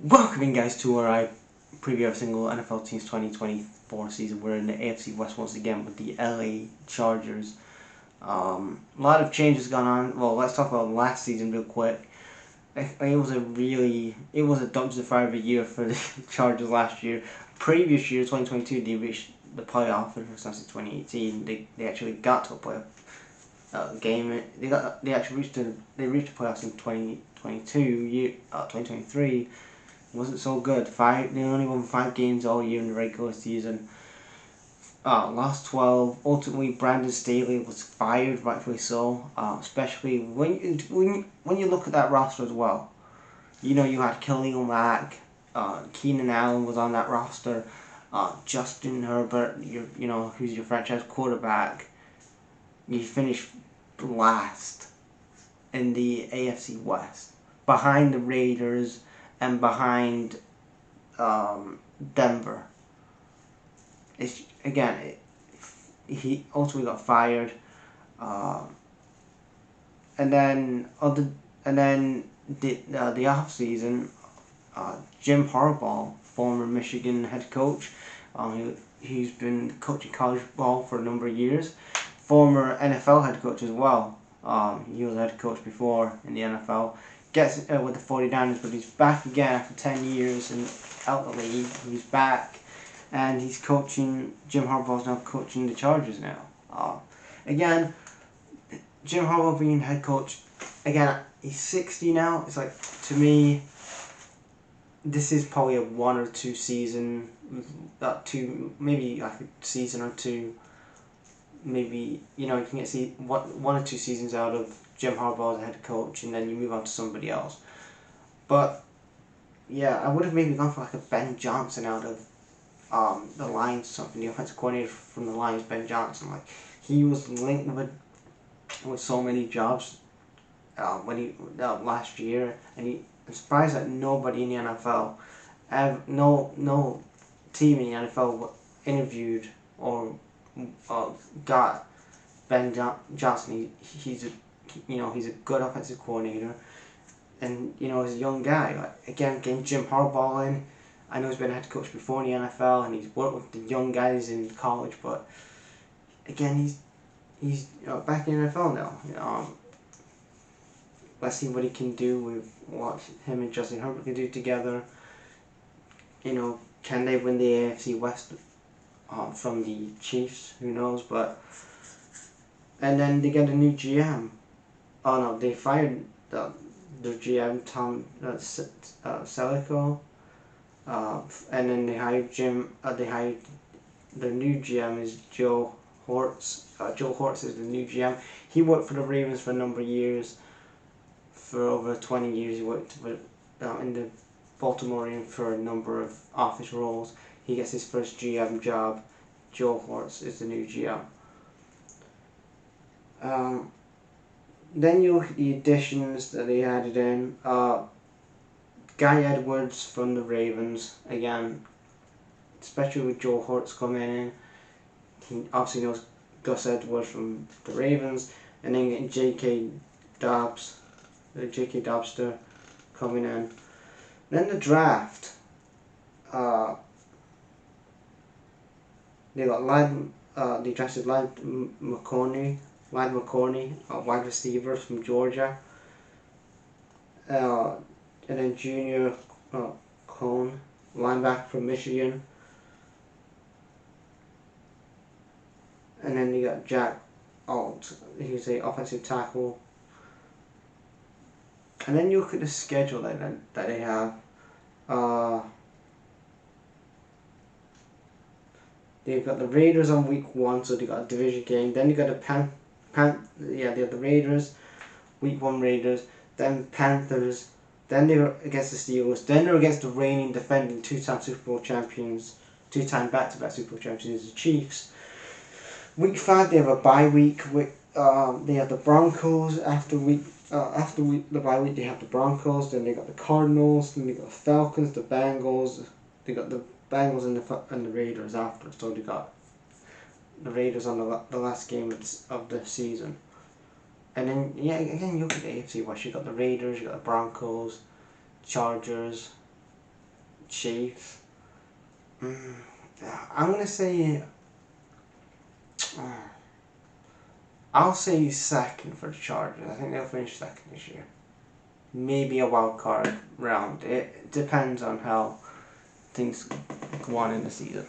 Welcome in, guys, to our preview of single NFL teams 2024 season. We're in the AFC West once again with the LA Chargers. A lot of changes gone on. Well, let's talk about last season real quick. It was a dumpster fire of a year for the Chargers last year. Previous year, 2022, they reached the playoff. Since 2018, they actually got to a playoff game. They reached the playoffs in 2023. Wasn't so good. They only won 5 games all year in the regular season. Last 12. Ultimately, Brandon Staley was fired, rightfully so. Especially when you look at that roster as well. You had Khalil Mack, Keenan Allen was on that roster. Justin Herbert, who's your franchise quarterback. You finished last in the AFC West, behind the Raiders and behind Denver. He ultimately got fired, and then the off season, Jim Harbaugh, former Michigan head coach, he's been coaching college ball for a number of years. Former NFL head coach as well. He was a head coach before in the NFL. Gets with the 49ers, but he's back again after 10 years and out of the league. He's back, and he's coaching. Jim Harbaugh's now coaching the Chargers now. Again, Jim Harbaugh being head coach. Again, he's 60 now. It's like, to me, this is probably a 1 or 2 season, maybe like a season or two. Maybe you can get 1 or 2 seasons out of Jim Harbaugh as a head coach, and then you move on to somebody else. But yeah, I would have maybe gone for like a Ben Johnson out of the Lions, something. The offensive coordinator from the Lions, Ben Johnson, like he was linked with so many jobs last year, and I'm surprised that nobody in the NFL, no team in the NFL interviewed or got Ben Johnson. He's a good offensive coordinator, and he's a young guy. Like, again, getting Jim Harbaugh in. I know he's been a head coach before in the NFL, and he's worked with the young guys in college. But again, he's back in the NFL now. Let's see what he can do with what him and Justin Herbert can do together. Can they win the AFC West from the Chiefs? Who knows? And then they get a new GM. Oh no, they fired the GM, Tom Selico. And then they hired the new GM is Joe Hortz. Joe Hortz is the new GM. He worked for the Ravens for a number of years. For over 20 years, he worked in the Baltimore Ravens for a number of office roles. He gets his first GM job. Joe Hortz is the new GM. Then you look at the additions that they added in. Guy Edwards from the Ravens, again, especially with Joe Hortz coming in. He obviously knows Gus Edwards from the Ravens, and then getting J.K. Dobster coming in. Then the draft. They drafted McConkey, a wide receiver from Georgia. And then Junior Cone, linebacker from Michigan. And then you got Jack Alt, he's an offensive tackle. And then you look at the schedule that they have. They've got the Raiders on week 1, so they got a division game. Then you got they have the Raiders, week 1 Raiders. Then Panthers. Then they're against the Steelers. Then they're against the reigning defending 2-time Super Bowl champions, 2-time back-to-back Super Bowl champions, the Chiefs. Week 5 they have a bye week. They have the Broncos after the bye week. They have the Broncos. Then they got the Cardinals. Then they got the Falcons, the Bengals. They got the Bengals and the Raiders after. So they got the Raiders on the last game of the season. And then again you look at the AFC West. You got the Raiders. You got the Broncos, Chargers, Chiefs. I'm gonna say. I'll say second for the Chargers. I think they'll finish second this year. Maybe a wild card round. It depends on how things go on in the season.